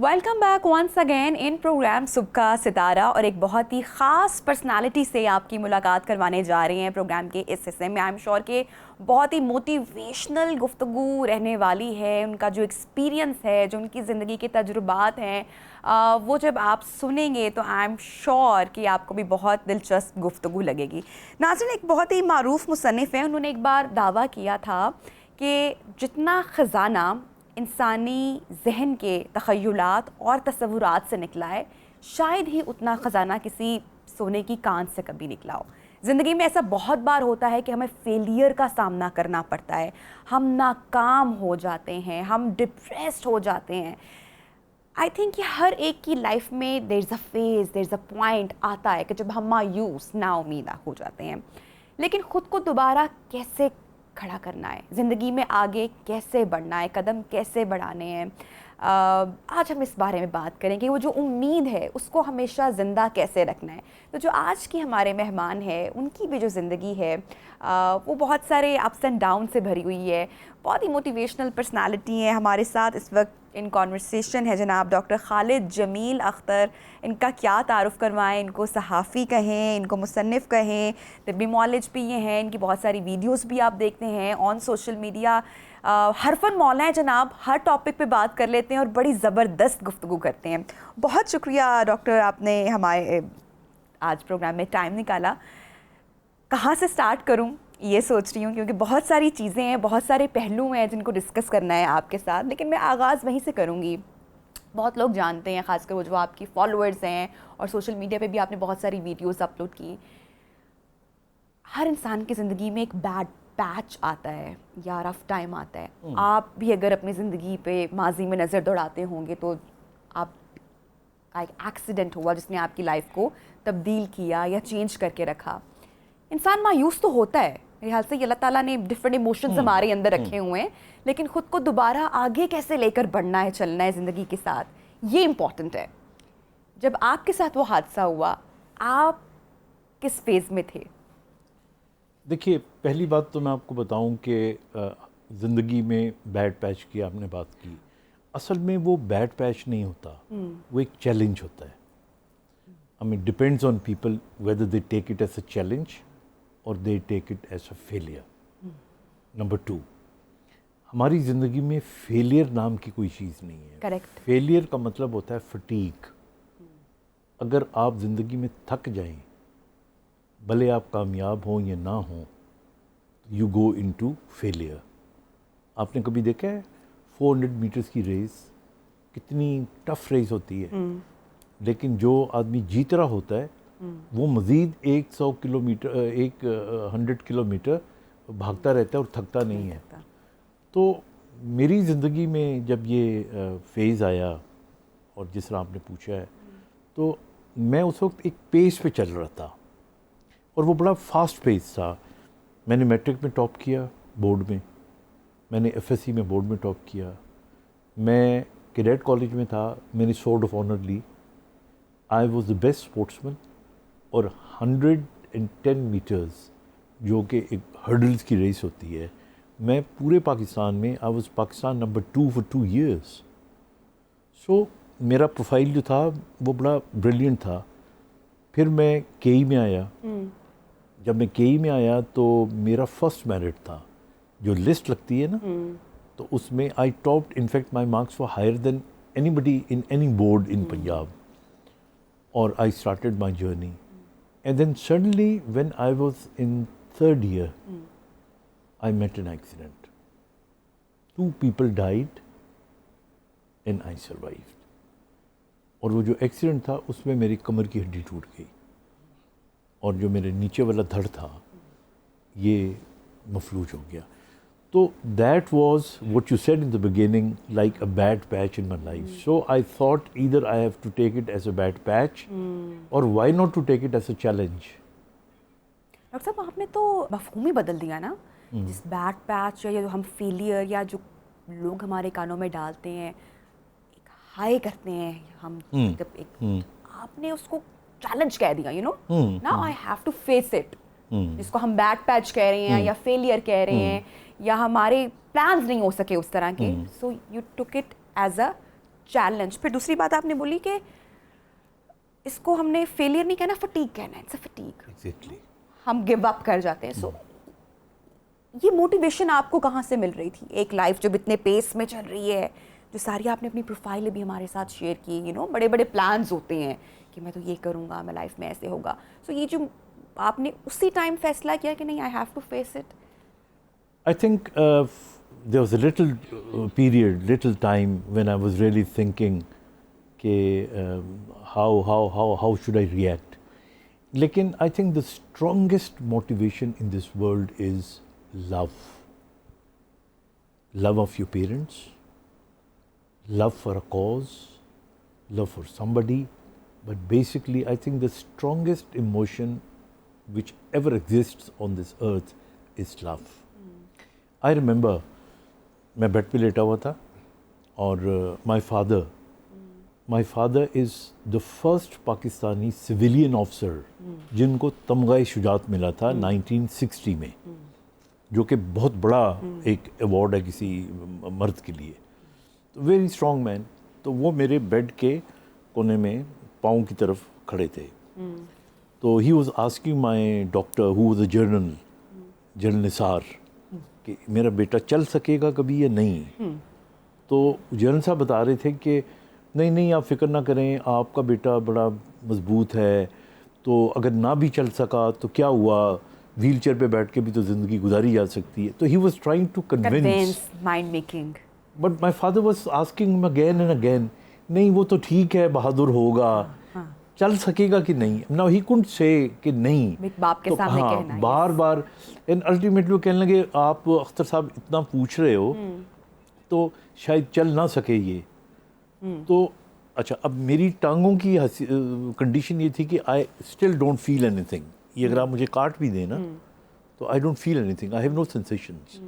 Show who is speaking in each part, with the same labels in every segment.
Speaker 1: Welcome back once again in programme Subah Sitara. और एक बहुत ही ख़ास पर्सनालिटी से आपकी मुलाकात करवाने जा रहे हैं प्रोग्राम के इस हिस्से में। आई एम श्योर कि बहुत ही मोटिवेशनल गुफ्तगू रहने वाली है। उनका जो एक्सपीरियंस है, जो उनकी ज़िंदगी के तजुर्बात हैं, वो जब आप सुनेंगे तो आई एम श्योर कि आपको भी बहुत दिलचस्प गुफ्तगू लगेगी। नाज़रीन, एक बहुत ही मारूफ मुसन्निफ़ हैं, उन्होंने एक बार दावा किया था कि जितना ख़जाना इंसानी जहन के तख़य्युलात और तसव्वुरात से निकला है, शायद ही उतना ख़जाना किसी सोने की कान से कभी निकला हो। ज़िंदगी में ऐसा बहुत बार होता है कि हमें फेलियर का सामना करना पड़ता है, हम नाकाम हो जाते हैं, हम डिप्रेस्ड हो जाते हैं। आई थिंक कि हर एक की लाइफ में there is a phase, there is a point आता है कि जब हम मायूस नाउमीदा हो जाते हैं। लेकिन ख़ुद को दोबारा कैसे खड़ा करना है, ज़िंदगी में आगे कैसे बढ़ना है, कदम कैसे बढ़ाने हैं, आज हम इस बारे में बात करेंगे। वो जो उम्मीद है उसको हमेशा ज़िंदा कैसे रखना है। तो जो आज की हमारे मेहमान हैं, उनकी भी जो ज़िंदगी है वो बहुत सारे अप्स एंड डाउन से भरी हुई है। बहुत ही मोटिवेशनल पर्सनालिटी है। हमारे साथ इस वक्त इन कॉन्वर्सेशन है जनाब डॉक्टर खालिद जमील अख्तर। इनका क्या तारुफ़ करवाएं, इनको सहाफ़ी कहें, इनको मुसन्निफ़ कहें, तिब्बी मौलज भी ये हैं। इनकी बहुत सारी वीडियोस भी आप देखते हैं ऑन सोशल मीडिया। हरफन मौला है जनाब, हर टॉपिक पे बात कर लेते हैं और बड़ी ज़बरदस्त गुफ्तगू करते हैं। बहुत शुक्रिया डॉक्टर, आपने हमारे आज प्रोग्राम में टाइम निकाला। कहाँ से स्टार्ट करूँ ये सोच रही हूँ, क्योंकि बहुत सारी चीज़ें हैं, बहुत सारे पहलू हैं जिनको डिस्कस करना है आपके साथ। लेकिन मैं आगाज़ वहीं से करूँगी। बहुत लोग जानते हैं, ख़ासकर वो जो आपकी फॉलोअर्स हैं, और सोशल मीडिया पे भी आपने बहुत सारी वीडियोस अपलोड की। हर इंसान की ज़िंदगी में एक बैड पैच आता है या रफ टाइम आता है। आप भी अगर अपनी ज़िंदगी पे माजी में नज़र दौड़ाते होंगे तो आप का एक एक्सीडेंट हुआ जिसने आपकी लाइफ को तब्दील किया या चेंज करके रखा। इंसान मायूस तो होता है, मेरे ख्याल से अल्लाह ताला ने डिफरेंट इमोशंस हमारे अंदर रखे हुए हैं, लेकिन ख़ुद को दोबारा आगे कैसे लेकर बढ़ना है, चलना है ज़िंदगी के साथ, ये इम्पॉर्टेंट है। जब आपके साथ वो हादसा हुआ, आप किस फेज़ में थे?
Speaker 2: देखिए, पहली बात तो मैं आपको बताऊं कि ज़िंदगी में बैड पैच की आपने बात की। असल में वो बैड पैच नहीं होता, वो एक चैलेंज होता है। I mean, depends on people whether they take it as a challenge or they take it as a failure. Number 2, हमारी ज़िंदगी में फेलियर नाम की कोई चीज़ नहीं है।
Speaker 1: करेक्ट।
Speaker 2: फेलियर का मतलब होता है फटीक। अगर आप ज़िंदगी में थक जाएं, भले आप कामयाब हों या ना हों, यू गो इनटू फेलियर। आपने कभी देखा है 400 मीटर्स की रेस कितनी टफ रेस होती है, लेकिन जो आदमी जीत रहा होता है वो मज़ीद 100 किलोमीटर 100 किलोमीटर भागता रहता है और थकता नहीं है। तो मेरी ज़िंदगी में जब ये फेज़ आया और जिस तरह आपने पूछा है, तो मैं उस वक्त एक पेस पे चल रहा था और वो बड़ा फास्ट पेस था। मैंने मैट्रिक में टॉप किया बोर्ड में, मैंने एफएससी में बोर्ड में टॉप किया, मैं कैडेट कॉलेज में था, मैंने स्वॉर्ड ऑफ ऑनर ली। I was the best sportsman. और 110 मीटर्स जो कि एक हर्डल्स की रेस होती है, मैं पूरे पाकिस्तान में I was Pakistan number 2 for 2 years। सो मेरा प्रोफाइल जो था वो बड़ा ब्रिलियंट था। फिर मैं केई में आया। जब मैं केई में आया तो मेरा फर्स्ट मेरिट था, जो लिस्ट लगती है ना, तो उसमें I topped. In fact my marks were higher than anybody in any board in Punjab. और I started my journey. And then suddenly when I was in 3rd year, I met an accident. 2 people died and I survived. और वो जो accident था उसमें मेरी कमर की हड्डी टूट गई और जो मेरे नीचे वाला धड़ था ये मफलूज हो गया। तो that was what you said in the beginning, like a bad patch in my life. So I thought either I have to take it as a bad patch or why not to take it as a challenge.
Speaker 1: Doctor साहब, आपने तो मफ़हूम ही बदल दिया ना। जिस bad patch या जो हम फेलियर या जो लोग हमारे कानों में डालते हैं, एक हाई करते हैं हम, जब एक आपने उसको चैलेंज कह दिया, you know, now I have to face it. जिसको हम बैड पैच कह रहे हैं या फेलियर कह रहे हैं, या हमारे प्लान्स नहीं हो सके उस तरह के, so you took it as a challenge. फिर दूसरी बात आपने बोली कि इसको हमने फेलियर नहीं कहना, फटीग कहना है, इट्स अ फटीग।
Speaker 2: एग्जैक्टली।
Speaker 1: हम गिव अप कर जाते हैं। सो ये मोटिवेशन आपको कहाँ से मिल रही थी? एक लाइफ जब इतने पेस में चल रही है, जो सारी आपने अपनी प्रोफाइल भी हमारे साथ शेयर की, यू नो बड़े बड़े प्लान्स होते हैं कि मैं तो ये करूँगा, मैं लाइफ में ऐसे होगा। सो ये जो आपने उसी टाइम फैसला किया कि नहीं, I have to face it.
Speaker 2: I think there was a little period, little time when I was really thinking कि how should I react. लेकिन I think the strongest motivation in this world is love. Love of your parents, love for a cause, love for somebody. But basically, I think the strongest emotion which ever exists on this earth is love. I remember मैं bed पे लेटा हुआ था और माई father is the first Pakistani civilian officer जिनको तमगा शुजात मिला था 1960 में, जो कि बहुत बड़ा एक अवार्ड है किसी मर्द के लिए। तो वेरी स्ट्रॉन्ग मैन। तो वो मेरे बेड के कोने में पाँव की तरफ खड़े थे। तो he was asking my doctor who was a general Nisar कि मेरा बेटा चल सकेगा कभी या नहीं। तो जनरल साहब बता रहे थे कि नहीं आप फिक्र ना करें, आपका बेटा बड़ा मजबूत है, तो अगर ना भी चल सका तो क्या हुआ, व्हील चेयर पे बैठ के भी तो ज़िंदगी गुजारी जा सकती है। तो he was trying to convince
Speaker 1: mind making.
Speaker 2: But my father was asking again and again, नहीं वो तो ठीक है, बहादुर होगा, चल सकेगा कि नहीं। नाउ ही कुडंट से कि नहीं,
Speaker 1: बाप के
Speaker 2: तो
Speaker 1: सामने कहना है।
Speaker 2: बार बार एंड अल्टीमेटली वो कहने लगे आप अख्तर साहब इतना पूछ रहे हो तो शायद चल ना सके ये। तो अच्छा, अब मेरी टांगों की कंडीशन ये थी कि I still don't feel anything. ये अगर आप मुझे काट भी देना तो I don't feel anything, I have no sensations.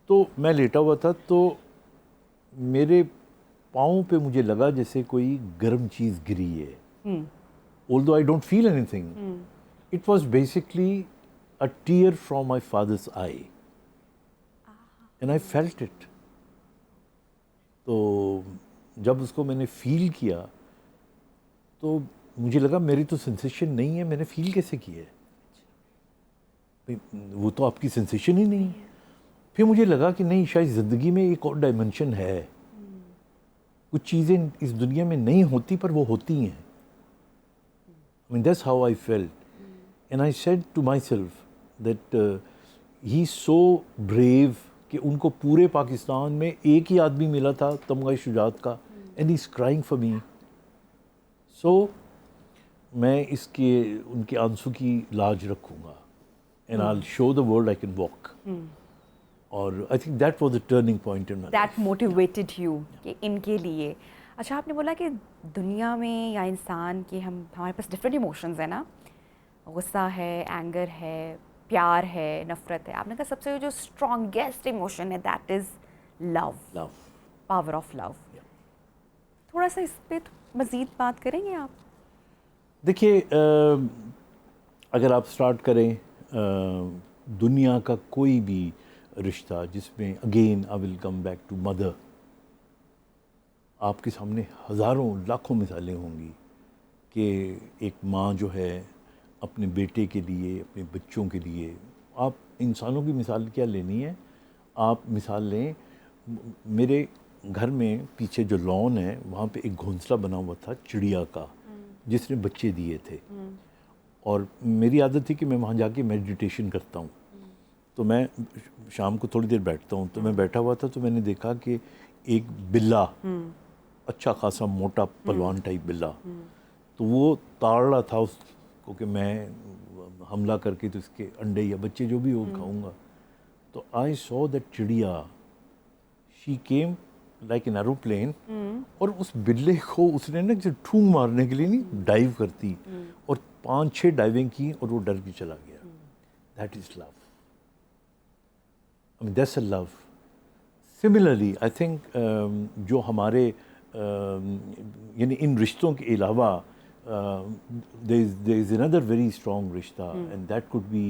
Speaker 2: तो मैं लेटा हुआ था तो मेरे पाँव पे मुझे लगा जैसे कोई गर्म चीज़ गिरी है। Although I don't feel anything, it was basically a tear from my father's eye, and I felt it. तो जब उसको मैंने फील किया तो मुझे लगा मेरी तो सेंसेशन नहीं है, मैंने फील कैसे किया है, वो तो आपकी सेंसेशन ही नहीं है। फिर मुझे लगा कि नहीं, शायद ज़िंदगी में एक और डायमेंशन है, कुछ चीज़ें इस दुनिया में नहीं होती पर वो होती हैं। I mean, that's how I felt. And I said to myself that he's so brave कि उनको पूरे पाकिस्तान में एक ही आदमी मिला था तमगा शुजात का, and he's crying for me. So मैं इसके उनके आंसू की लाज रखूँगा and I'll show the world I can walk. और I think that was the turning point in my life.
Speaker 1: That motivated you कि इनके लिए। अच्छा, आपने बोला कि दुनिया में या इंसान के हमारे पास डिफरेंट इमोशंस है ना, गुस्सा है, एंगर है, प्यार है, नफ़रत है। आपने कहा सबसे जो स्ट्रॉन्गेस्ट इमोशन है that is love, power of love. थोड़ा सा इस पे मज़ीद बात करेंगे आप?
Speaker 2: देखिए, अगर आप स्टार्ट करें दुनिया का कोई भी रिश्ता जिसमें again I will come back to mother, आपके सामने हज़ारों लाखों मिसालें होंगी कि एक माँ जो है अपने बेटे के लिए, अपने बच्चों के लिए, आप इंसानों की मिसाल क्या लेनी है, आप मिसाल लें, मेरे घर में पीछे जो लॉन है वहाँ पे एक घोंसला बना हुआ था चिड़िया का, जिसने बच्चे दिए थे। और मेरी आदत थी कि मैं वहाँ जाके मेडिटेशन करता हूँ। तो मैं शाम को थोड़ी देर बैठता हूँ। तो मैं बैठा हुआ था तो मैंने देखा कि एक बिल्ला, अच्छा खासा मोटा पलवान टाइप बिल्ला, तो वो ताड़ रहा था उसको कि मैं हमला करके तो इसके अंडे या बच्चे जो भी हो खाऊंगा। तो आई सॉ दैट चिड़िया, she came like an aeroplane, और उस बिल्ले को उसने ना जैसे ठूंग मारने के लिए नहीं डाइव करती, और 5-6 डाइविंग की और वो डर के चला गया। That is love. I mean, that's a love. Similarly, I think जो हमारे यानी इन रिश्तों के अलावा there is another very strong रिश्ता, and that could be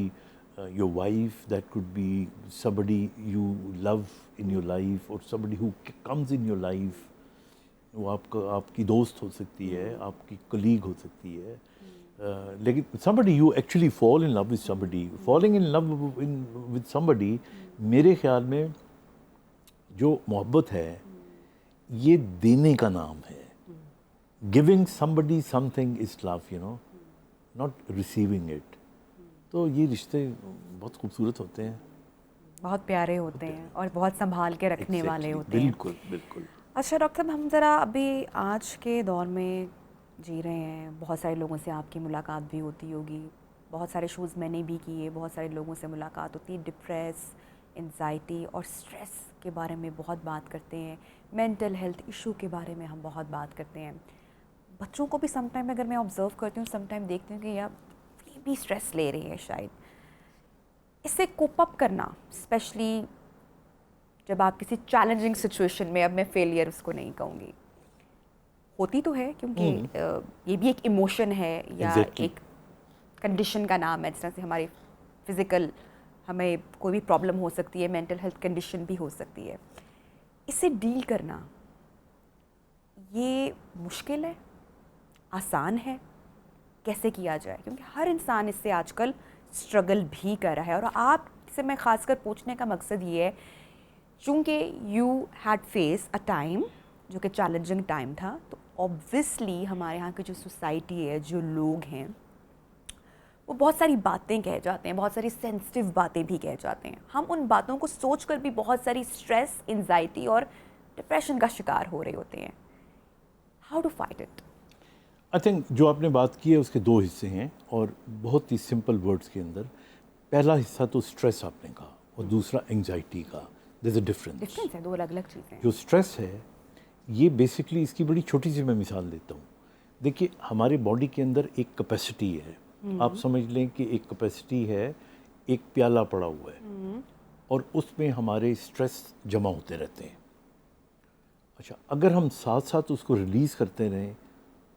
Speaker 2: your wife, that could be somebody you love in your life, or somebody who comes in your life. वो आपकी दोस्त हो सकती है, आपकी कलीग हो सकती है, लेकिन somebody you actually fall in love with somebody, falling in love with somebody, मेरे ख्याल में जो मोहब्बत है ये देने का नाम है. Giving somebody something is love, you know, not receiving it. तो ये रिश्ते बहुत खूबसूरत होते हैं,
Speaker 1: बहुत प्यारे होते हैं और बहुत संभाल के रखने वाले होते हैं.
Speaker 2: बिल्कुल बिल्कुल.
Speaker 1: अच्छा डॉक्टर साहब, हम ज़रा अभी आज के दौर में जी रहे हैं, बहुत सारे लोगों से आपकी मुलाकात भी होती होगी, बहुत सारे शोज़ मैंने भी किए, बहुत सारे लोगों से मुलाकात होती है, डिप्रेस, एंजाइटी और स्ट्रेस के बारे में बहुत बात करते हैं, मेंटल हेल्थ इशू के बारे में हम बहुत बात करते हैं. बच्चों को भी समटाइम अगर मैं ऑब्ज़र्व करती हूँ, समटाइम देखती हूँ कि यार ये भी स्ट्रेस ले रही है शायद. इससे कोप अप करना, स्पेशली जब आप किसी चैलेंजिंग सिचुएशन में, अब मैं फेलियर उसको नहीं कहूँगी, होती तो है क्योंकि ये भी एक इमोशन है या एक कंडीशन का नाम है, जिस तरह से हमारी फिज़िकल हमें कोई भी प्रॉब्लम हो सकती है, मेंटल हेल्थ कंडीशन भी हो सकती है. इससे डील करना ये मुश्किल है, आसान है, कैसे किया जाए? क्योंकि हर इंसान इससे आजकल स्ट्रगल भी कर रहा है. और आपसे मैं खासकर पूछने का मकसद ये है, चूँकि you had face a time जो कि चैलेंजिंग टाइम था, तो ऑब्वियसली हमारे यहाँ की जो सोसाइटी है, जो लोग हैं, वो बहुत सारी बातें कह जाते हैं, बहुत सारी सेंसिटिव बातें भी कह जाते हैं. हम उन बातों को सोचकर भी बहुत सारी स्ट्रेस, एंजाइटी और डिप्रेशन का शिकार हो रहे होते हैं. How to fight it?
Speaker 2: I think जो आपने बात की है उसके दो हिस्से हैं और बहुत ही सिंपल वर्ड्स के अंदर. पहला हिस्सा तो स्ट्रेस आपने कहा और दूसरा एंजाइटी का. देयर इज अ डिफरेंस
Speaker 1: है, दो अलग अलग चीज़ें.
Speaker 2: जो स्ट्रेस है ये बेसिकली, इसकी बड़ी छोटी सी मैं मिसाल देता हूँ. देखिए हमारे बॉडी के अंदर एक कैपेसिटी है, आप समझ लें कि एक कैपेसिटी है, एक प्याला पड़ा हुआ है और उसमें हमारे स्ट्रेस जमा होते रहते हैं. अच्छा, अगर हम साथ साथ उसको रिलीज़ करते रहें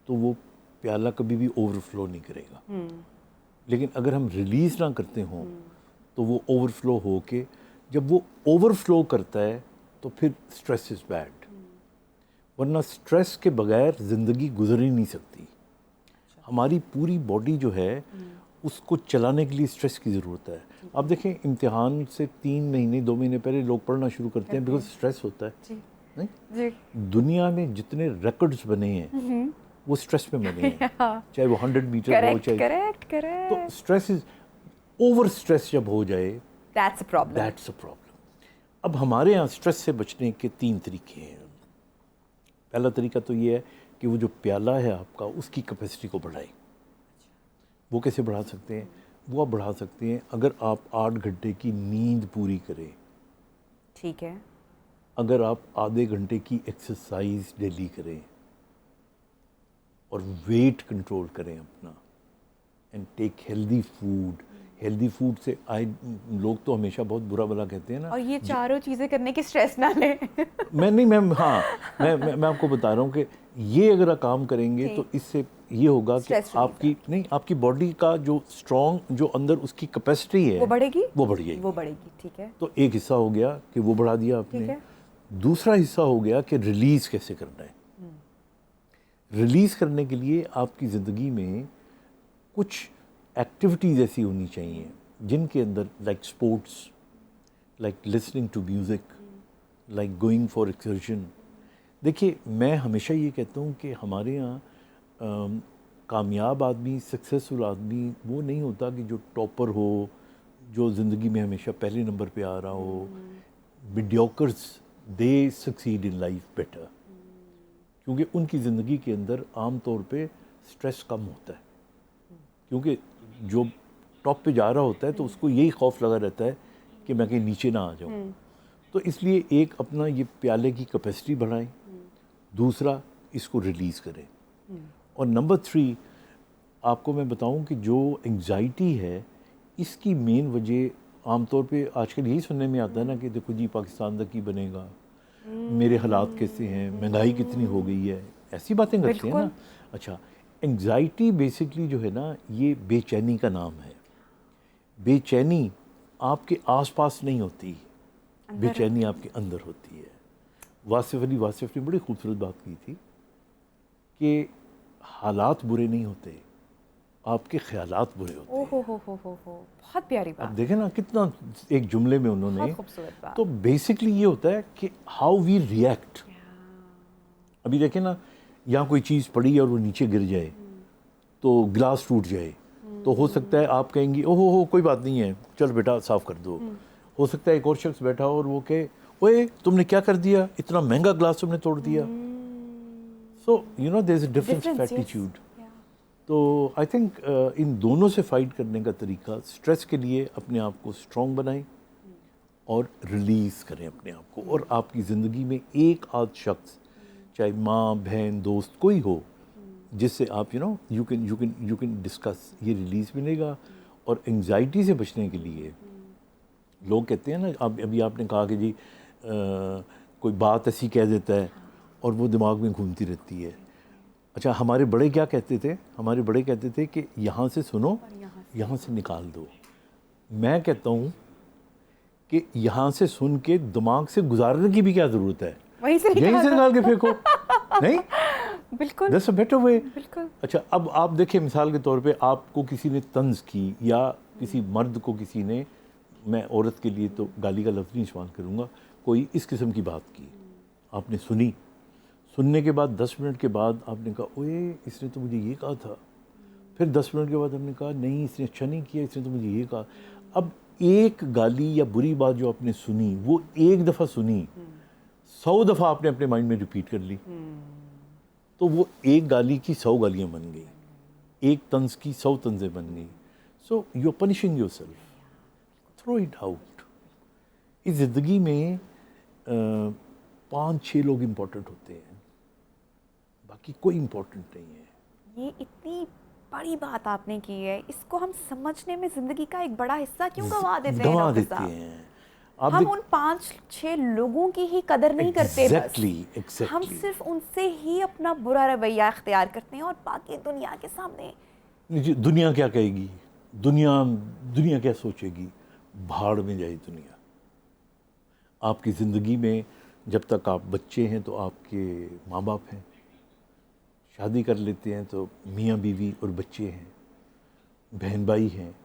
Speaker 2: तो वो प्याला कभी भी ओवरफ्लो नहीं करेगा. लेकिन अगर हम रिलीज़ ना करते हों तो वो ओवरफ्लो हो के, जब वो ओवरफ्लो करता है तो फिर स्ट्रेस इज़ बैड. वरना स्ट्रेस के बगैर ज़िंदगी गुजर ही नहीं सकती. हमारी पूरी बॉडी जो है उसको चलाने के लिए स्ट्रेस की ज़रूरत है. आप देखें इम्तिहान से 3 महीने 2 महीने पहले लोग पढ़ना शुरू करते हैं बिकॉज स्ट्रेस होता है. नहीं
Speaker 1: जी.
Speaker 2: दुनिया में जितने रिकॉर्ड्स बने हैं वो स्ट्रेस में बने हैं, चाहे वो 100 मीटर हो, चाहे
Speaker 1: करेक्ट.
Speaker 2: तो स्ट्रेस इज ओवर. स्ट्रेस जब हो जाए
Speaker 1: दैट्स अ प्रॉब्लम.
Speaker 2: अब हमारे यहाँ स्ट्रेस से बचने के 3 तरीके हैं. पहला तरीका तो ये है कि वो जो प्याला है आपका, उसकी कैपेसिटी को बढ़ाएं. वो कैसे बढ़ा सकते हैं? वो आप बढ़ा सकते हैं अगर आप 8 घंटे की नींद पूरी करें.
Speaker 1: ठीक है.
Speaker 2: अगर आप आधे घंटे की एक्सरसाइज डेली करें और वेट कंट्रोल करें अपना, and take healthy food. Healthy food से लोग तो हमेशा बहुत बुरा भला कहते हैं ना,
Speaker 1: और ये चारों चीज़ें करने की स्ट्रेस ना लें.
Speaker 2: मैं आपको बता रहा हूँ कि ये अगर आप काम करेंगे तो इससे ये होगा कि आपकी बॉडी का जो स्ट्रॉन्ग, जो अंदर उसकी कैपेसिटी है
Speaker 1: वो बढ़ेगी. ठीक है.
Speaker 2: तो एक हिस्सा हो गया कि वो बढ़ा दिया आपने. दूसरा हिस्सा हो गया कि रिलीज़ कैसे करना है. रिलीज़ करने के लिए आपकी ज़िंदगी में कुछ एक्टिविटीज़ ऐसी होनी चाहिए जिनके अंदर, like sports, like listening to music, like going for excursion. देखिए मैं हमेशा ये कहता हूँ कि हमारे यहाँ कामयाब आदमी, सक्सेसफुल आदमी वो नहीं होता कि जो टॉपर हो, जो ज़िंदगी में हमेशा पहले नंबर पे आ रहा हो. Mediocres they succeed in life better, क्योंकि उनकी ज़िंदगी के अंदर आम तौर पे स्ट्रेस कम होता है. क्योंकि जो टॉप पे जा रहा होता है तो उसको यही खौफ लगा रहता है कि मैं कहीं नीचे ना आ जाऊँ. तो इसलिए एक अपना ये प्याले की कैपेसिटी बढ़ाएं, दूसरा इसको रिलीज़ करें. और नंबर 3 आपको मैं बताऊं कि जो एंग्जाइटी है इसकी मेन वजह आमतौर पे आजकल यही सुनने में आता है ना कि देखो जी पाकिस्तान तक ही बनेगा, मेरे हालात कैसे हैं, महंगाई कितनी हो गई है, ऐसी बातें करते हैं ना. अच्छा, एंग्जाइटी बेसिकली जो है ना ये बेचैनी का नाम है. बेचैनी आपके आसपास नहीं होती, बेचैनी आपके अंदर होती है. वासिफ ने बड़ी खूबसूरत बात की थी कि हालात बुरे नहीं होते, आपके ख्यालात बुरे होते हैं।
Speaker 1: हो, बहुत प्यारी
Speaker 2: अब
Speaker 1: बात,
Speaker 2: देखें ना कितना एक जुमले में उन्होंने,
Speaker 1: बहुत खूबसूरत बात।
Speaker 2: तो बेसिकली ये होता है कि हाउ वी रिएक्ट। अभी देखें ना, यहाँ कोई चीज़ पड़ी और वो नीचे गिर जाए तो गिलास टूट जाए, तो हो सकता है आप कहेंगी ओहो हो कोई बात नहीं है, चल बेटा साफ़ कर दो। हो सकता है एक और शख्स बैठा हो और वो कहे ओए तुमने क्या कर दिया, इतना महंगा ग्लास तुमने तोड़ दिया। So you know there is a difference of attitude. तो आई थिंक इन दोनों से फाइट करने का तरीका, स्ट्रेस के लिए अपने आप को स्ट्रॉन्ग बनाएं और रिलीज़ करें अपने आप को। और आपकी ज़िंदगी में एक आध शख्स, चाहे माँ बहन दोस्त कोई हो, जिससे आप यू कैन डिस्कस, ये रिलीज़ मिलेगा। और एंजाइटी से बचने के लिए लोग कहते हैं ना, अब अभी आपने कहा कि जी कोई बात ऐसी कह देता है और वो दिमाग में घूमती रहती है। अच्छा, हमारे बड़े क्या कहते थे, हमारे बड़े कहते थे कि यहाँ से सुनो, यहाँ से निकाल दो। मैं कहता हूँ कि यहाँ से सुन के दिमाग से गुजारने की भी क्या ज़रूरत है,
Speaker 1: वहीं से
Speaker 2: यहीं से निकाल के फेंको। नहीं,
Speaker 1: बिल्कुल,
Speaker 2: दैट्स अ बेटर वे।
Speaker 1: बिल्कुल।
Speaker 2: अच्छा, अब आप देखिए मिसाल के तौर पे आपको किसी ने तंज की, या किसी मर्द को किसी ने, मैं औरत के लिए तो गाली का लफ्ज़ नहीं इस्तेमाल करूँगा, कोई इस किस्म की बात की, आपने सुनी, सुनने के बाद 10 मिनट के बाद आपने कहा ओए इसने तो मुझे ये कहा था, फिर 10 मिनट के बाद हमने कहा नहीं इसने अच्छा नहीं किया, इसने तो मुझे ये कहा। अब एक गाली या बुरी बात जो आपने सुनी, वो एक दफ़ा सुनी, 100 दफ़ा आपने अपने माइंड में रिपीट कर ली, तो वो एक गाली की 100 गालियाँ बन गई, एक तंज की 100 तंजें बन गई। So you are punishing yourself, throw it out. इस ज़िंदगी में 5-6 लोग इम्पोर्टेंट होते हैं, बाकी कोई इम्पोर्टेंट नहीं है।
Speaker 1: ये इतनी बड़ी बात आपने की है, इसको हम समझने में जिंदगी का एक बड़ा हिस्सा क्यों गंवा देते हैं
Speaker 2: गंवा
Speaker 1: डॉक्टर
Speaker 2: देते
Speaker 1: साहब?
Speaker 2: हैं। आप
Speaker 1: हम उन 5-6 लोगों की ही कदर नहीं करते, बस हम सिर्फ उनसे ही अपना बुरा रवैया इख्तियार करते हैं और बाकी दुनिया के सामने
Speaker 2: दुनिया क्या कहेगी, दुनिया क्या सोचेगी, भाड़ में जाए दुनिया। आपकी ज़िंदगी में जब तक आप बच्चे हैं तो आपके माँ बाप हैं, शादी कर लेते हैं तो मियाँ बीवी और बच्चे हैं, बहन भाई हैं।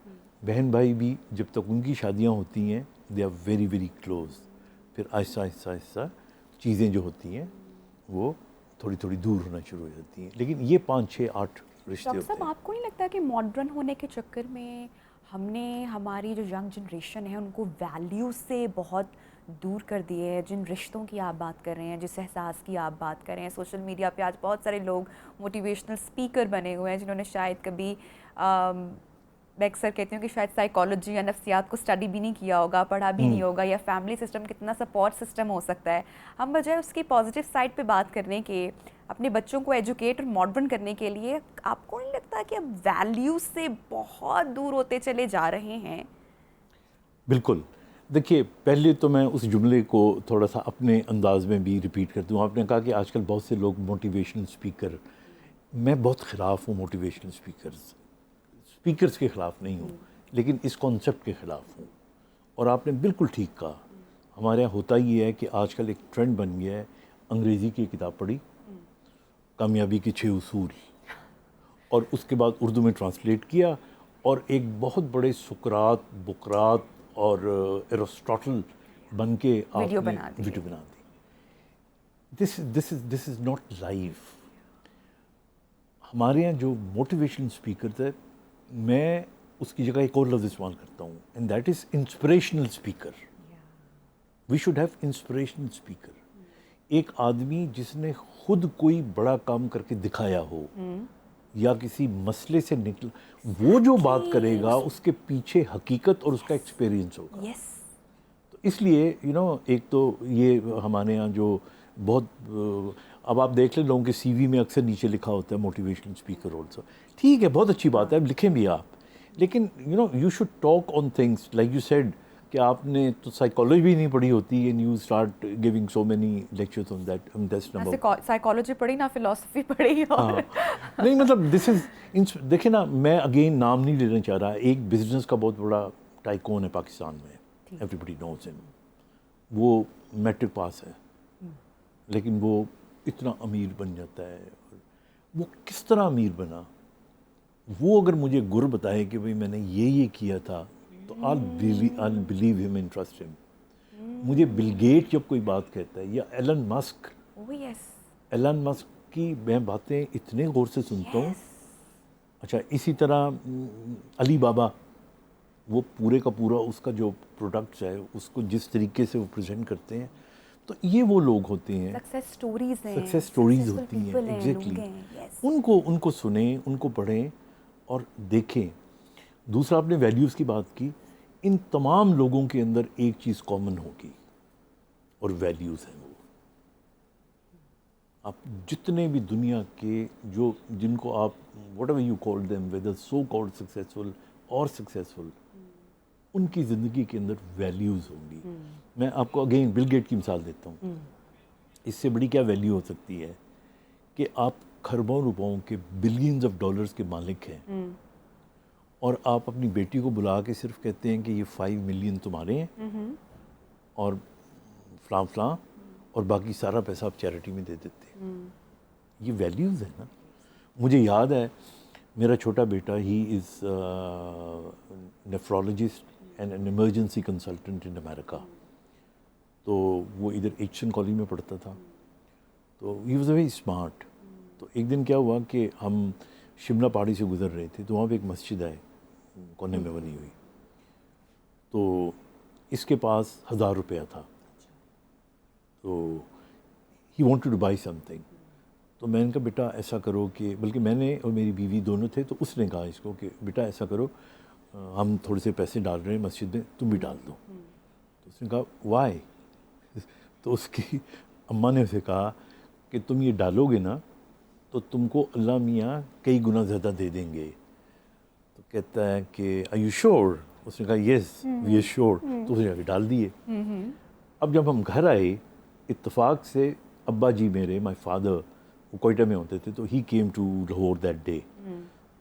Speaker 2: बहन भाई भी जब तक उनकी शादियाँ होती हैं they are very very close, फिर आहिस्ता आहिस्ता आहिस्ता चीज़ें जो होती हैं वो थोड़ी थोड़ी दूर होना शुरू हो जाती हैं। लेकिन ये 5-6-8 रिश्ते
Speaker 1: डॉक्टर
Speaker 2: होते
Speaker 1: साहब,
Speaker 2: हैं।
Speaker 1: आपको नहीं लगता कि मॉडर्न होने के चक्कर में हमने हमारी जो यंग जनरेशन है उनको वैल्यू से बहुत दूर कर दिए है? जिन रिश्तों की आप बात कर रहे हैं, जिस एहसास की आप बात कर रहे हैं, सोशल मीडिया पे आज बहुत सारे लोग मोटिवेशनल स्पीकर बने हुए हैं जिन्होंने शायद कभी मैं अक्सर कहती हूँ कि शायद साइकोलॉजी या नफ्सियात को स्टडी भी नहीं किया होगा, पढ़ा भी नहीं होगा, या फैमिली सिस्टम कितना सपोर्ट सिस्टम हो सकता है। हम बजाय उसकी पॉजिटिव साइड पे बात करने के, अपने बच्चों को एजुकेट और मॉडर्न करने के लिए, आपको नहीं लगता कि अब वैल्यूज से बहुत दूर होते चले जा रहे हैं?
Speaker 2: बिल्कुल। देखिए, पहले तो मैं उस जुमले को थोड़ा सा अपने अंदाज में भी रिपीट कर दूँ। आपने कहा कि आजकल बहुत से लोग मोटिवेशनल स्पीकर, मैं बहुत ख़िलाफ़ हूँ मोटिवेशनल स्पीकर्स के ख़िलाफ़ नहीं हूँ, लेकिन इस कॉन्सेप्ट के ख़िलाफ़ हूँ। और आपने बिल्कुल ठीक कहा, हमारे यहाँ होता ही है कि आजकल एक ट्रेंड बन गया है, अंग्रेज़ी की किताब पढ़ी, कामयाबी के 6 उसूल, और उसके बाद उर्दू में ट्रांसलेट किया और एक बहुत बड़े सुकरात, बुकरात और एरिस्टोटल बन के आपने वीडियो बना दी। This is not life. हमारे यहाँ जो मोटिवेशनल स्पीकर थे, मैं उसकी जगह एक और लफ्ज़ इस्तेमाल करता हूँ, and that is inspirational speaker. We should have inspirational speaker. एक आदमी जिसने खुद कोई बड़ा काम करके दिखाया हो या किसी मसले से निकल, वो जो बात करेगा उसके पीछे हकीकत और उसका एक्सपीरियंस होगा। तो इसलिए एक तो ये हमारे यहाँ जो बहुत, अब आप देख लें लोगों के सीवी में अक्सर नीचे लिखा होता है मोटिवेशनल स्पीकर ऑल्सो। ठीक है, बहुत अच्छी बात है, लिखें भी आप, लेकिन you should talk on things like you said कि आपने तो साइकोलॉजी भी नहीं पढ़ी होती and you start giving so many lectures on that. That's number,
Speaker 1: psychology पढ़ी ना, फिलॉसफी पढ़ी। और
Speaker 2: नहीं मतलब दिस इज़, देखिए ना, मैं अगेन नाम नहीं लेना चाह रहा, एक बिजनेस का बहुत बड़ा टाइकून है पाकिस्तान में, एवरीबडी नोज हिम, वो मैट्रिक पास है लेकिन वो इतना अमीर बन जाता है वो किस तरह अमीर बना, वो अगर मुझे गुर बताए कि भाई मैंने ये किया था, तो I believe him and trust him. मुझे बिल गेट जब कोई बात कहता है, या Elon Musk,
Speaker 1: oh yes,
Speaker 2: Elon Musk की मैं बातें इतने गौर से सुनता हूँ। अच्छा, इसी तरह अली बाबा, वो पूरे का पूरा उसका जो प्रोडक्ट्स है उसको जिस तरीके से वो प्रेजेंट करते हैं, तो ये वो लोग होते हैं,
Speaker 1: सक्सेस स्टोरीज हैं,
Speaker 2: सक्सेस स्टोरीज
Speaker 1: successful
Speaker 2: होती हैं,
Speaker 1: people हैं, लोग
Speaker 2: एग्जैक्टली।
Speaker 1: हैं, yes।
Speaker 2: उनको सुने, उनको पढ़ें और देखें। दूसरा, आपने वैल्यूज़ की बात की, इन तमाम लोगों के अंदर एक चीज़ कॉमन होगी और वैल्यूज़ हैं। वो आप जितने भी दुनिया के जो जिनको आप whatever you call them, whether so called successful और सक्सेसफुल, उनकी ज़िंदगी के अंदर वैल्यूज़ होंगी। मैं आपको अगेन बिल गेट की मिसाल देता हूँ। इससे बड़ी क्या वैल्यू हो सकती है कि आप खरबों रुपयों के, बिलियंस ऑफ डॉलर्स के मालिक हैं, और आप अपनी बेटी को बुला के सिर्फ कहते हैं कि ये 5 मिलियन तुम्हारे हैं और फलां फलां, और बाकी सारा पैसा आप चैरिटी में दे देते हैं। ये वैल्यूज़ है ना। मुझे याद है, मेरा छोटा बेटा, he is nephrologist and an emergency consultant in America. तो वो इधर एचसन कॉलेज में पढ़ता था, तो ही वॉज वेरी स्मार्ट। तो एक दिन क्या हुआ कि हम शिमला पहाड़ी से गुजर रहे थे, तो वहाँ पे एक मस्जिद है कोने में बनी हुई, तो इसके पास 1000 रुपया था। तो he wanted two by something. तो मैंने कहा बेटा ऐसा करो कि, बल्कि मैंने और मेरी बीवी दोनों थे, तो उसने कहा इसको कि बेटा ऐसा करो, हम थोड़े से पैसे डाल रहे हैं मस्जिद में, तुम भी डाल दो। तो उसने कहा वाई? तो उसकी अम्मा ने उसे कहा कि तुम ये डालोगे ना तो तुमको अल्लाह मियाँ कई गुना ज़्यादा दे देंगे। तो कहता है कि आर यू श्योर? उसने कहा येस वी आर श्योर। तो उसने जाके डाल दिए। अब जब हम घर आए, इत्तेफाक से अब्बा जी मेरे, माय फादर, वो कोयटा में होते थे, तो he came to Lahore that day.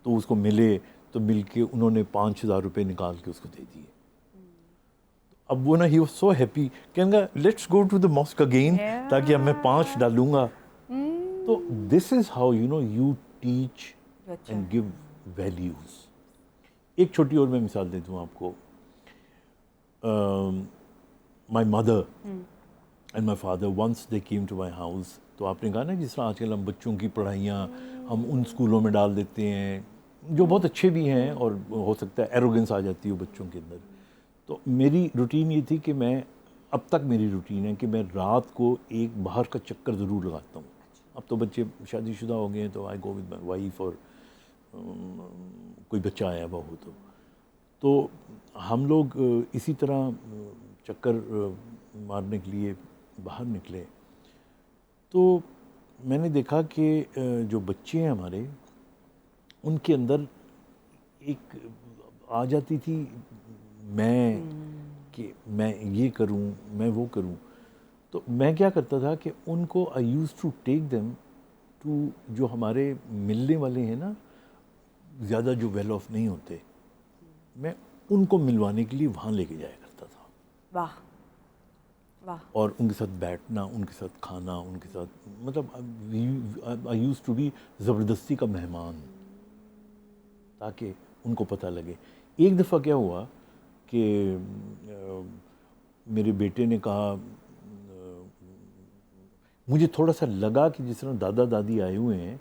Speaker 2: तो उसको मिले, तो मिल के उन्होंने 5000 रुपये निकाल के उसको दे दिए। अब वो ना, ही वाज सो हैप्पी, कहेंगे let's go to the mosque again, ताकि अब मैं 5 डालूंगा। तो this is how you teach and give values. एक छोटी और मैं मिसाल दे दूँ आपको। My mother and my father once they came to my house. तो आपने कहा ना, जिस तरह आजकल हम बच्चों की पढ़ाइयाँ हम उन स्कूलों में डाल देते हैं जो बहुत अच्छे भी हैं, और हो सकता है एरोगेंस आ जाती है बच्चों के अंदर। तो मेरी रूटीन ये थी कि मैं, अब तक मेरी रूटीन है कि मैं रात को एक बाहर का चक्कर ज़रूर लगाता हूँ। अब तो बच्चे शादीशुदा हो गए हैं, तो आई गो विद माई वाइफ, और कोई बच्चा आया हुआ हो तो हम लोग इसी तरह चक्कर मारने के लिए बाहर निकले। तो मैंने देखा कि जो बच्चे हैं हमारे, उनके अंदर एक आ जाती थी कि मैं ये करूं, मैं वो करूं। तो मैं क्या करता था कि उनको I use to take them to, जो हमारे मिलने वाले हैं ना, ज़्यादा जो वेल ऑफ नहीं होते, मैं उनको मिलवाने के लिए वहाँ लेके जाया करता था।
Speaker 1: वाह वाह।
Speaker 2: और उनके साथ बैठना, उनके साथ खाना, उनके साथ, मतलब आई यूज़ टू बी ज़बरदस्ती का मेहमान, ताकि उनको पता लगे। एक दफ़ा क्या हुआ कि मेरे बेटे ने कहा, मुझे थोड़ा सा लगा कि जिस तरह दादा दादी आए हुए हैं,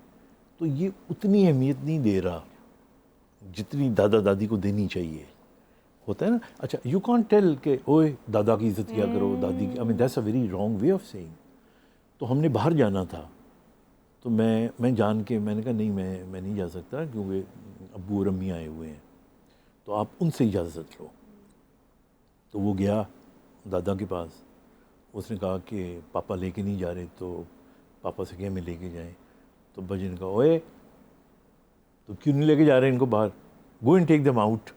Speaker 2: तो ये उतनी अहमियत नहीं दे रहा जितनी दादा दादी को देनी चाहिए। होता है ना। अच्छा, यू कांट टेल के ओए दादा की इज़्ज़त किया करो, दादी की, I mean that's a very wrong way of saying. तो हमने बाहर जाना था, तो मैं जान के मैंने कहा नहीं, मैं नहीं जा सकता, क्योंकि अब्बू और अम्मी आए हुए हैं, तो आप उनसे इजाज़त लो। तो वो गया दादा के पास, उसने कहा कि पापा लेके नहीं जा रहे, तो पापा से कहा मैं लेके जाएं। तो अब्बा जी ने कहा ओए, तो क्यों नहीं लेके जा रहे इनको बाहर, go and take them out.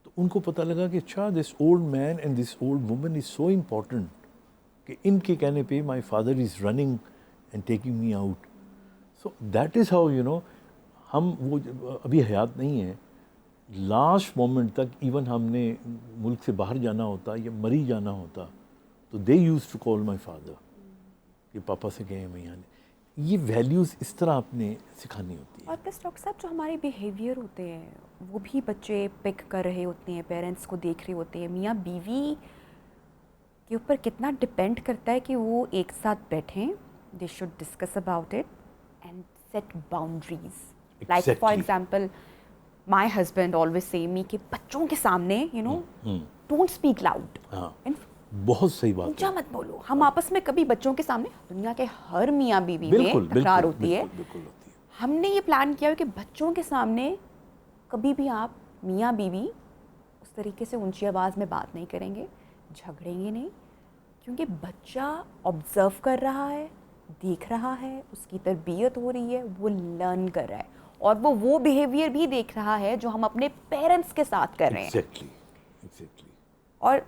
Speaker 2: तो उनको पता लगा कि अच्छा, this old man and this old woman is so important कि इनके कहने पे my father is running and taking me out. So that is how हम, वो अभी हयात नहीं है, लास्ट मोमेंट तक इवन हमने मुल्क से बाहर जाना होता या मरी जाना होता, तो they use to call my father कि पापा से कहें मैं यहाँ। ये वैल्यूज़ इस तरह आपने सिखानी होती है।
Speaker 1: और प्लस डॉक्टर साहब जो हमारे बिहेवियर होते हैं वो भी बच्चे पिक कर रहे होते हैं, पेरेंट्स को देख रहे होते हैं। मियाँ बीवी के ऊपर कितना डिपेंड करता है कि वो एक साथ बैठें, they should discuss about it and set boundaries. Like for example my husband always say me कि बच्चों के सामने डोंट स्पीक लाउड,
Speaker 2: बहुत सही बात
Speaker 1: ऊंचा मत बोलो। हम आपस में कभी बच्चों के सामने, दुनिया के हर मियाँ बीवी में तकरार होती है, हमने ये प्लान किया है कि बच्चों के सामने कभी भी आप मियाँ बीवी उस तरीके से ऊंची आवाज़ में बात नहीं करेंगे, झगड़ेंगे नहीं, क्योंकि बच्चा ऑब्जर्व कर रहा है, देख रहा है, उसकी तरबियत हो रही है, वो लर्न कर रहा है और वो बिहेवियर भी देख रहा है जो हम अपने पेरेंट्स के साथ कर रहे हैं।
Speaker 2: एग्जैक्टली।
Speaker 1: और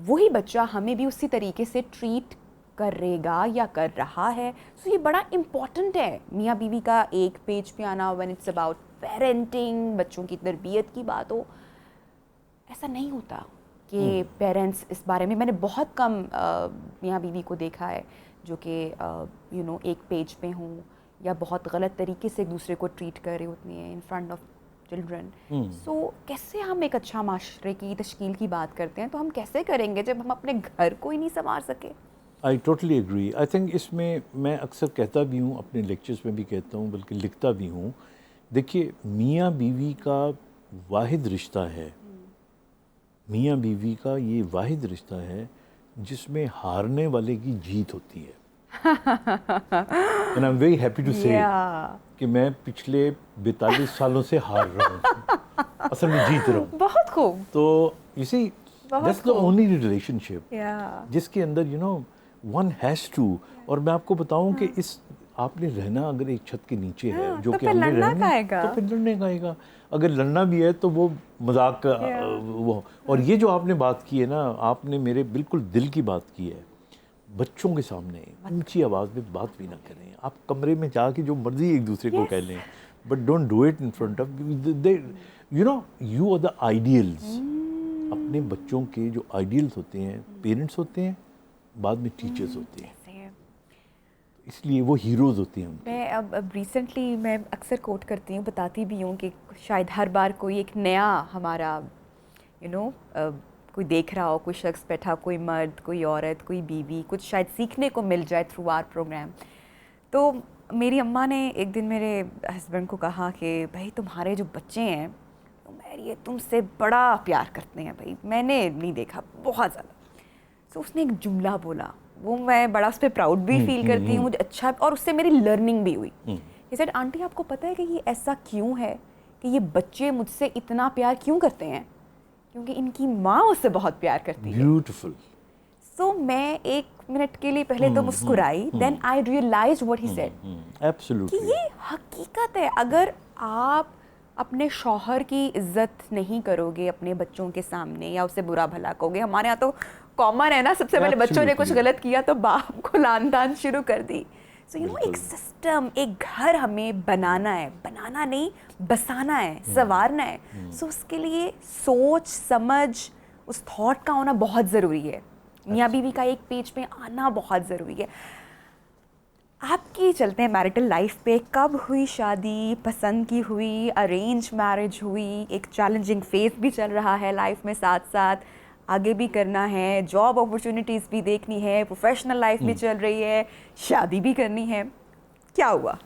Speaker 1: वही बच्चा हमें भी उसी तरीके से ट्रीट करेगा या कर रहा है। सो ये बड़ा इम्पॉर्टेंट है मियाँ बीवी का एक पेज पे आना व्हेन इट्स अबाउट पेरेंटिंग, बच्चों की तरबियत की बात हो। ऐसा नहीं होता कि पेरेंट्स इस बारे में, मैंने बहुत कम मियाँ बीवी को देखा है जो कि एक पेज पे हों या बहुत गलत तरीके से एक दूसरे को ट्रीट कर रही होती हैं इन फ्रंट ऑफ चिल्ड्रन। सो कैसे हम एक अच्छा माशरे की तश्कील की बात करते हैं, तो हम कैसे करेंगे जब हम अपने घर को ही नहीं संवार सके?
Speaker 2: I totally agree. I think इसमें मैं अक्सर कहता भी हूँ, अपने लेक्चर्स में भी कहता हूँ, बल्कि लिखता भी हूँ। देखिए, मियाँ बीवी का वाहिद रिश्ता है, मियाँ बीवी का ये वाहिद रिश्ता है जिसमें हारने वाले की जीत होती है। And I am very happy to say कि मैं पिछले 42 सालों से हार रहा हूँ, असल में जीत रहा हूँ।
Speaker 1: बहुत खूब।
Speaker 2: तो you see that's the only relationship जिसके अंदर वन हैज़ टू। और मैं आपको बताऊं कि इस आपने रहना अगर एक छत के नीचे है, जो
Speaker 1: तो
Speaker 2: कि
Speaker 1: फिर
Speaker 2: हमने
Speaker 1: लड़ना
Speaker 2: रहना,
Speaker 1: खाएगा।
Speaker 2: तो फिर लड़ने का आएगा। अगर लड़ना भी है तो वो मजाक का वो। और ये जो आपने बात की है ना, आपने मेरे बिल्कुल दिल की बात की है। बच्चों के सामने ऊंची आवाज़ में बात भी ना करें। आप कमरे में जाके जो मर्जी एक दूसरे को कह लें, but don't do it in front of you are the ideals. अपने बच्चों के जो आइडियल्स होते हैं, पेरेंट्स होते हैं, बाद में टीचर्स होते हैं, इसलिए वो हीरोज़ होते हैं उनके।
Speaker 1: मैं अब रिसेंटली मैं अक्सर कोट करती हूँ, बताती भी हूँ कि शायद हर बार कोई एक नया हमारा कोई देख रहा हो, कोई शख्स बैठा, कोई मर्द, कोई औरत, कोई बीवी, कुछ शायद सीखने को मिल जाए थ्रू आवर प्रोग्राम। तो मेरी अम्मा ने एक दिन मेरे हस्बैंड को कहा कि भाई तुम्हारे जो बच्चे हैं ये तुमसे बड़ा प्यार करते हैं भाई, मैंने नहीं देखा, बहुत ज़्यादा। तो उसने एक जुमला बोला, वो मैं बड़ा उस पर प्राउड भी फील करती हूँ, मुझे अच्छा, और उससे मेरी लर्निंग भी हुई। ये सेड, आंटी आपको पता है कि ये ऐसा क्यों है कि ये बच्चे मुझसे इतना प्यार क्यों करते हैं? क्योंकि इनकी माँ उससे बहुत प्यार करती है।
Speaker 2: ब्यूटीफुल।
Speaker 1: सो मैं एक मिनट के लिए पहले तो मुस्कुराई, then I realised what he said.
Speaker 2: Absolutely.
Speaker 1: कि ये हकीकत है। अगर आप अपने शौहर की इज्जत नहीं करोगे अपने बच्चों के सामने या उसे बुरा भला कहोगे, हमारे यहाँ तो कॉमन है ना, सबसे पहले बच्चों ने कुछ गलत किया तो बाप को लान तान शुरू कर दी। सो एक सिस्टम, एक घर हमें बनाना है, बनाना नहीं बसाना है, संवारना है। सो उसके लिए सोच समझ, उस थॉट का होना बहुत ज़रूरी है। मियाँ बीवी का एक पेज पे आना बहुत ज़रूरी है। आपकी चलते हैं मैरिटल लाइफ पे, कब हुई शादी, पसंद की हुई, अरेंज मैरिज हुई, एक चैलेंजिंग फेज भी चल रहा है लाइफ में, साथ साथ आगे भी करना है, जॉब अपॉर्चुनिटीज़ भी देखनी है, प्रोफेशनल लाइफ भी चल रही है, शादी भी करनी है, क्या हुआ?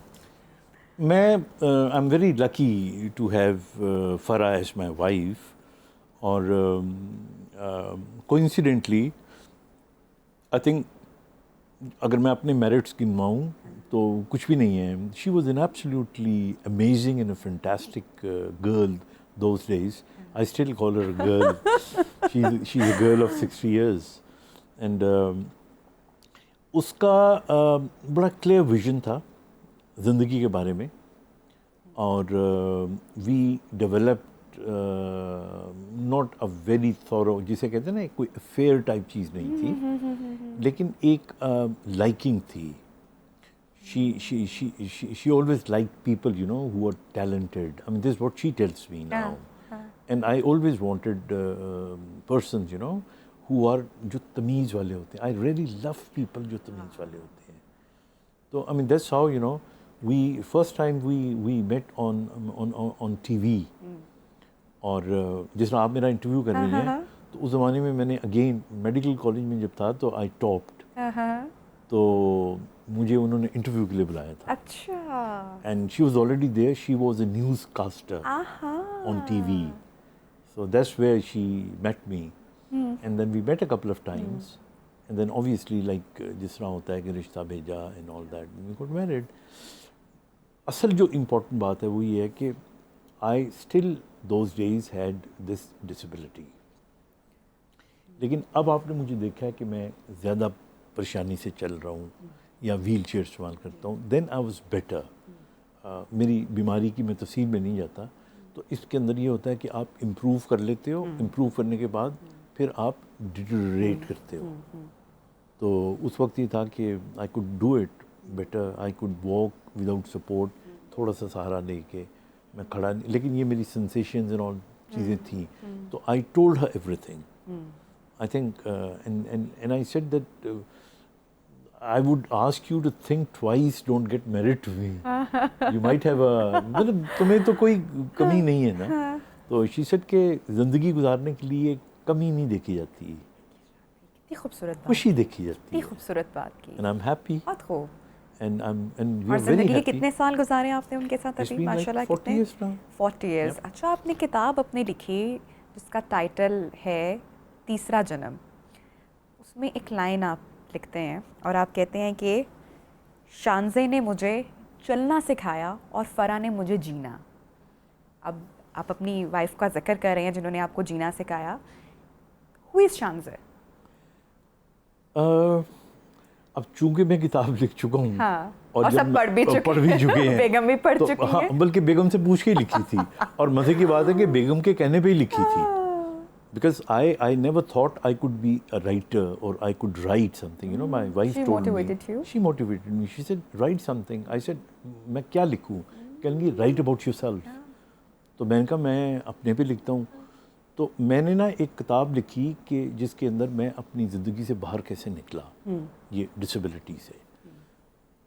Speaker 2: मैं I am very lucky to have Farah as my wife. और कोइंसिडेंटली आई थिंक अगर मैं अपने मेरिट्स गिनवाऊँ तो कुछ भी नहीं है। She was an absolutely amazing and a fantastic girl those days. I still call her a girl. she's a girl of 60 years. And उसका बड़ा क्लियर विजन था ज़िंदगी के बारे में। और we developed not a very thorough, जिसे कहते हैं ना, कोई फेयर टाइप चीज़ नहीं थी, लेकिन एक लाइकिंग थी। She always liked people, who are talented. I mean, this is what she tells me now. And I always wanted persons, who are जो तमीज़ वाले होते हैं. I really love people जो तमीज़ वाले होते हैं. तो I mean that's how you know we first time we met on TV. और जिस तरह आप मेरा इंटरव्यू कर रही हैं तो उस ज़माने में मैंने अगेन मेडिकल कॉलेज में जब था तो आई टॉप्ड, तो मुझे उन्होंने इंटरव्यू के लिए बुलाया था.
Speaker 1: अच्छा.
Speaker 2: And she was already there, she was a newscaster on TV, so that's where she met me. And then we met a couple of times. And then obviously like जिस तरह होता है कि रिश्ता भेजा and all that, we got married. असल जो important बात है वो ये है कि I still those days had this disability. लेकिन अब आपने मुझे देखा है कि मैं ज़्यादा परेशानी से चल रहा हूँ या व्हील चेयर इस्तेमाल करता हूँ. Then I was better. मेरी बीमारी की मैं तफसील में नहीं जाता. तो इसके अंदर ये होता है कि आप इम्प्रूव कर लेते हो, इम्प्रूव करने के बाद फिर आप डिटेरियोरेट करते हो. तो उस वक्त ये था कि I could do it better, I could walk without support, थोड़ा सा सहारा लेके मैं खड़ा नहीं, लेकिन ये मेरी सेंसेशंस एंड ऑल चीज़ें थी. तो I told her everything. I think, and I said that I would ask you to think twice. Don't get married to me. You might have a मतलब तुम्हें तो कोई कमी नहीं है ना. तो she said कि ज़िंदगी गुजारने के लिए कमी नहीं देखी जाती,
Speaker 1: कितनी खूबसूरत बात,
Speaker 2: खुशी देखी जाती
Speaker 1: कितनी
Speaker 2: है.
Speaker 1: खूबसूरत बात की.
Speaker 2: And I'm happy.
Speaker 1: बहुत खूब.
Speaker 2: And we
Speaker 1: और
Speaker 2: are very
Speaker 1: ज़िंदगी के
Speaker 2: happy.
Speaker 1: कितने साल गुजारे आपने उनके साथ
Speaker 2: It's
Speaker 1: अभी?
Speaker 2: been like
Speaker 1: माशाल्लाह
Speaker 2: 40
Speaker 1: कितने?
Speaker 2: years now.
Speaker 1: 40 years. अच्छा, आपने किताब अपनी लिखी जिसका टाइटल है तीसरा जन्म. उसमें एक लाइन आप लिखते हैं और आप कहते हैं कि शानज़े ने मुझे चलना सिखाया और फ़रा ने मुझे जीना. अब आप अपनी वाइफ का जिक्र कर रहे हैं जिन्होंने आपको जीना सिखाया. Who is Shanzay?
Speaker 2: अब चूंकि मैं किताब लिख चुका हूँ,
Speaker 1: हाँ,
Speaker 2: और
Speaker 1: सब
Speaker 2: जब
Speaker 1: पढ़ भी
Speaker 2: चुके हैं
Speaker 1: बेगम भी पढ़
Speaker 2: तो
Speaker 1: चुकी
Speaker 2: हाँ,
Speaker 1: हैं.
Speaker 2: बल्कि बेगम से पूछ के ही लिखी थी. और मज़े की बात है कि बेगम के कहने पे ही लिखी थी. Because I never thought I could be a writer or I could write something. You know, my wife
Speaker 1: She
Speaker 2: told
Speaker 1: motivated
Speaker 2: me.
Speaker 1: you?
Speaker 2: She motivated me. She said, write something. I said, मैं क्या लिखूँ? कहेंगी, write about yourself. तो मैंने कहा मैं अपने पे लिखता हूँ. तो मैंने ना एक किताब लिखी कि जिसके अंदर मैं अपनी ज़िंदगी से बाहर कैसे निकला, ये डिसेबिलिटी से.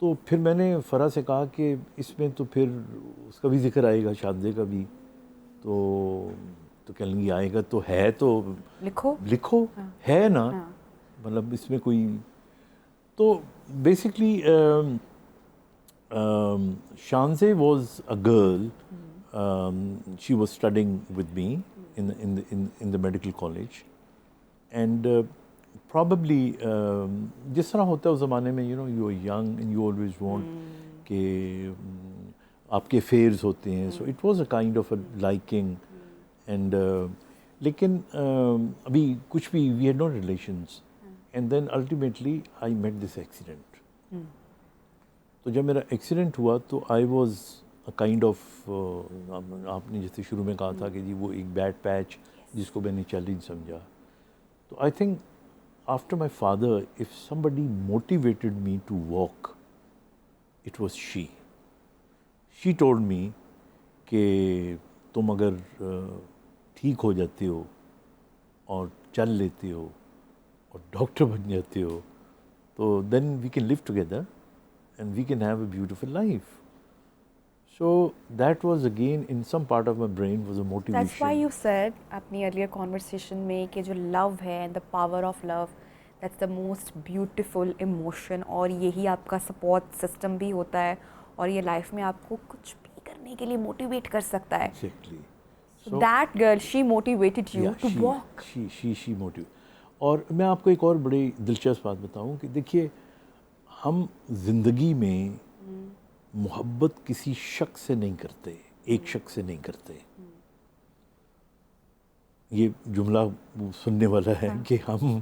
Speaker 2: तो फिर मैंने फ़रा से कहा कि इसमें तो फिर उसका भी जिक्र आएगा, शानज़े का भी. तो कहेंगी आएगा तो है तो लिखो. हाँ. है ना. हाँ. मतलब इसमें कोई. तो basically Shanzay was a girl. She was studying with me in the medical college, and probably जिस तरह होता है उस ज़माने में, you know, you are young and you always want कि आपके affairs होते हैं. So it was a kind of a liking. And लेकिन अभी कुछ भी, we had no relations. And then ultimately I met this accident. तो जब मेरा एक्सीडेंट हुआ तो I was a kind of आपने जैसे शुरू में कहा था कि जी वो एक बैड पैच जिसको मैंने चैलेंज समझा. तो I think after my father, if somebody motivated me to walk, it was she. She told me कि तुम अगर ठीक हो जाते हो और चल लेते हो और डॉक्टर बन जाते हो तो then we can live together and we can have a beautiful life. So that was again in some part of my brain was a motivation.
Speaker 1: That's why you said अपनी earlier conversation में कि जो love है and the power of love, that's the most beautiful emotion, और यही आपका support system भी होता है और ये life में आपको कुछ भी करने के लिए motivate कर सकता है.
Speaker 2: Exactly.
Speaker 1: So that girl, she motivated you to walk.
Speaker 2: She motivated. और मैं आपको एक और बड़ी दिलचस्प बात बताऊं कि देखिए हम जिंदगी में मोहब्बत किसी शख्स से नहीं करते, एक शख्स से नहीं करते. ये जुमला सुनने वाला है कि हम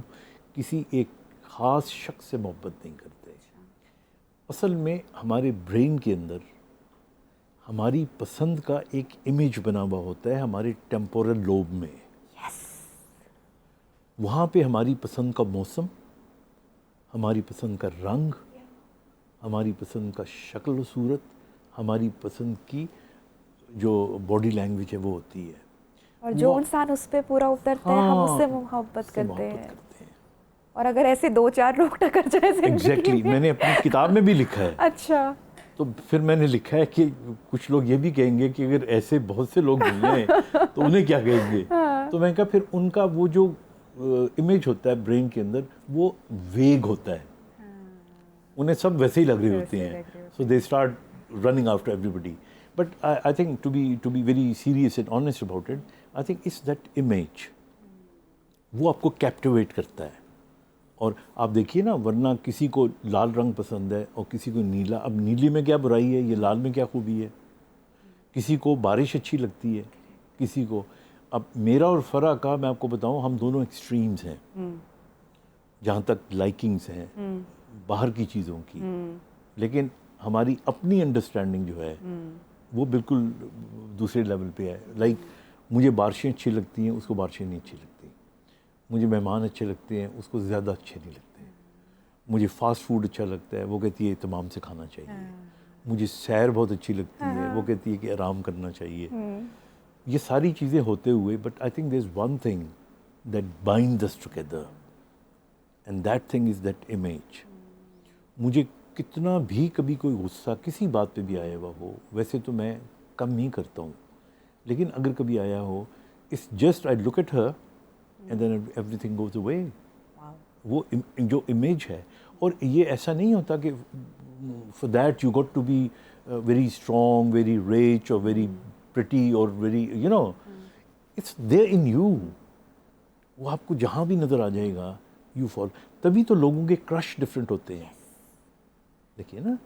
Speaker 2: किसी एक ख़ास शख्स से मोहब्बत नहीं करते. असल में हमारे ब्रेन के अंदर हमारी पसंद का एक इमेज बना हुआ होता है हमारे टेम्पोरल लोब में. वहाँ पे हमारी पसंद का मौसम, हमारी पसंद का रंग, हमारी पसंद का शक्ल व सूरत, हमारी पसंद की जो बॉडी लैंग्वेज है वो होती है.
Speaker 1: और जो इंसान उस पे पूरा उतरता है हम उससे मोहब्बत करते हैं. और अगर ऐसे 2-4 लोग टकर जाए जिंदगी
Speaker 2: एग्जैक्टली
Speaker 1: में।
Speaker 2: मैंने अपनी किताब में भी लिखा है।
Speaker 1: अच्छा।
Speaker 2: तो फिर मैंने लिखा है कि कुछ लोग ये भी कहेंगे कि अगर ऐसे बहुत से लोग मिल जाएं तो उन्हें क्या कहेंगे। तो मैंने कहा फिर उनका वो जो इमेज होता है ब्रेन के अंदर वो वेग होता है, उन्हें सब वैसे ही लग रहे होते हैं, so they start running after everybody. But I think to be very serious and honest about it, I think it's that image, वो आपको कैप्टिवेट करता है। और आप देखिए ना, वरना किसी को लाल रंग पसंद है और किसी को नीला। अब नीली में क्या बुराई है, ये लाल में क्या खूबी है। किसी को बारिश अच्छी लगती है, किसी को। अब मेरा और फरा का मैं आपको बताऊं, हम दोनों एक्सट्रीम्स हैं जहाँ तक लाइकिंग्स हैं बाहर की चीज़ों की, लेकिन हमारी अपनी अंडरस्टैंडिंग जो है वो बिल्कुल दूसरे लेवल पे है। लाइक मुझे बारिशें अच्छी लगती हैं, उसको बारिशें नहीं अच्छी लगती। मुझे मेहमान अच्छे लगते हैं, उसको ज़्यादा अच्छे नहीं लगते। मुझे फ़ास्ट फूड अच्छा लगता है, वो कहती है तमाम से खाना चाहिए। मुझे सैर बहुत अच्छी लगती है, वो कहती है कि आराम करना चाहिए। ये सारी चीज़ें होते हुए, but I think there is one thing that binds us together and that thing is that image. मुझे कितना भी कभी कोई गुस्सा किसी बात पे भी आया हुआ हो, वैसे तो मैं कम ही करता हूँ, लेकिन अगर कभी आया हो, it's just I look at her and then everything goes away. वो जो इमेज है, और ये ऐसा नहीं होता कि for that you got to be very strong, very rich और वेरी प्रिटी और very you know, it's there in you. वो आपको जहाँ भी नज़र आ जाएगा, यू फॉल। तभी तो लोगों के क्रश डिफरेंट होते हैं, देखिए ना।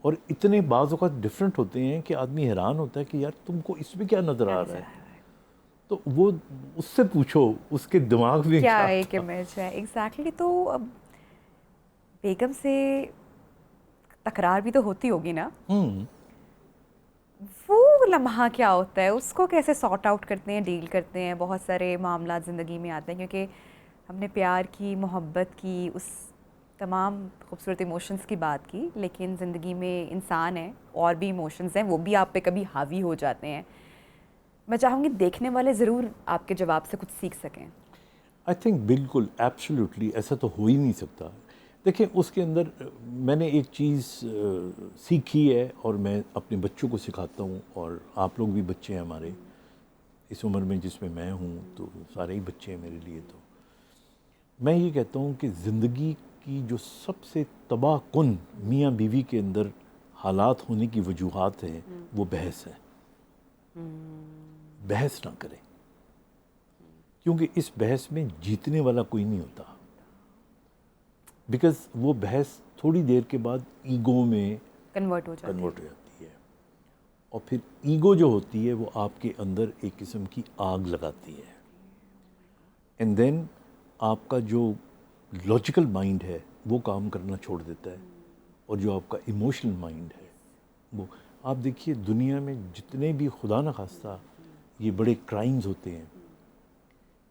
Speaker 2: और इतने बाज़ औक़ात डिफरेंट होते हैं कि आदमी हैरान होता है कि यार तुमको इसमें क्या नज़र आ रहा है। तो वो उससे पूछो, उसके दिमाग में
Speaker 1: क्या एक इमेज है। एग्जैक्टली। तो अब बेगम से तकरार भी तो होती होगी ना, वो लम्हा क्या होता है, उसको कैसे सॉर्ट आउट करते हैं, डील करते हैं। बहुत सारे मामला ज़िंदगी में आते हैं क्योंकि हमने प्यार की, मोहब्बत की, उस तमाम खूबसूरत इमोशंस की बात की, लेकिन ज़िंदगी में इंसान है, और भी इमोशंस हैं, वो भी आप पे कभी हावी हो जाते हैं। मैं चाहूँगी देखने वाले ज़रूर आपके जवाब से कुछ सीख सकें।
Speaker 2: आई थिंक बिल्कुल, एब्सोल्युटली, ऐसा तो हो ही नहीं सकता। देखिए, उसके अंदर मैंने एक चीज़ सीखी है और मैं अपने बच्चों को सिखाता हूँ, और आप लोग भी बच्चे हैं हमारे इस उम्र में जिसमें मैं हूँ, तो सारे ही बच्चे हैं मेरे लिए। तो मैं ये कहता हूँ कि ज़िंदगी की जो सबसे तबाहकुन मियाँ बीवी के अंदर हालात होने की वजूहात हैं, वो बहस है। बहस ना करें, क्योंकि इस बहस में जीतने वाला कोई नहीं होता। बिकॉज वो बहस थोड़ी देर के बाद ईगो में
Speaker 1: कन्वर्ट हो जाती
Speaker 2: है, और फिर ईगो जो होती है वो आपके अंदर एक किस्म की आग लगाती है, एंड देन आपका जो लॉजिकल माइंड है वो काम करना छोड़ देता है, और जो आपका इमोशनल माइंड है वो, आप देखिए दुनिया में जितने भी खुदा न खास्ता ये बड़े क्राइम्स होते हैं,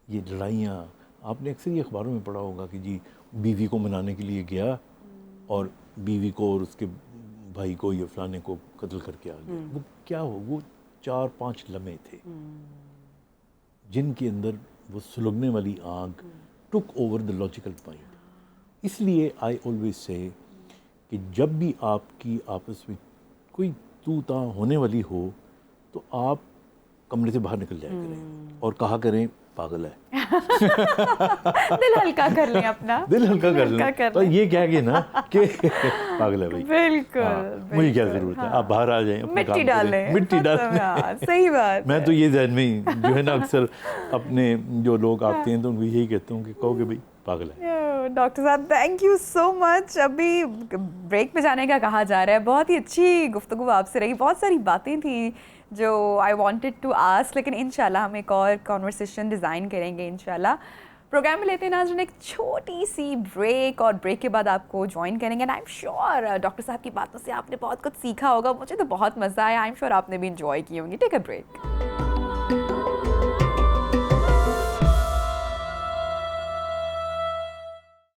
Speaker 2: ये लड़ाइयाँ, आपने अक्सर ये अखबारों में पढ़ा होगा कि जी बीवी को मनाने के लिए गया और बीवी को और उसके भाई को या फलाने को कत्ल करके आ गया। वो क्या हो, वो 4-5 लम्हे थे जिनके अंदर वो सुलगने वाली आग took over the logical mind. इसलिए आई ऑलवेज से कि जब भी आपकी आपस में कोई तू ता होने वाली हो, तो आप कमरे से बाहर निकल जाया करें और कहा करें पागल है।
Speaker 1: दिल हल्का कर लें अपना,
Speaker 2: दिल हल्का कर लें, तो ये कह के ना कि पागल है भाई।
Speaker 1: बिल्कुल,
Speaker 2: मुझे क्या जरूरत है, आप बाहर आ जाएं,
Speaker 1: मिट्टी डालें,
Speaker 2: मिट्टी डालें।
Speaker 1: सही बात।
Speaker 2: मैं तो ये ज़हन में जो है ना, अक्सर अपने जो लोग आते हैं तो उनको यही कहता हूँ कि कहो कि भाई पागल है।
Speaker 1: डॉक्टर साहब, थैंक यू सो मच। अभी ब्रेक पे जाने का कहा जा रहा है। बहुत ही अच्छी गुफ्तगू आपसे रही, बहुत सारी बातें थी जो आई वांटेड टू आस्क, लेकिन इंशाल्लाह हम एक और कॉन्वर्सेशन डिज़ाइन करेंगे इंशाल्लाह। प्रोग्राम में लेते हैं नाज़रीन एक छोटी सी ब्रेक, और ब्रेक के बाद आपको ज्वाइन करेंगे। And I am sure doctor साहब की बातों से आपने बहुत कुछ सीखा होगा। मुझे तो बहुत मज़ा आया, आई एम श्योर आपने भी इंजॉय की होंगी। Take a break.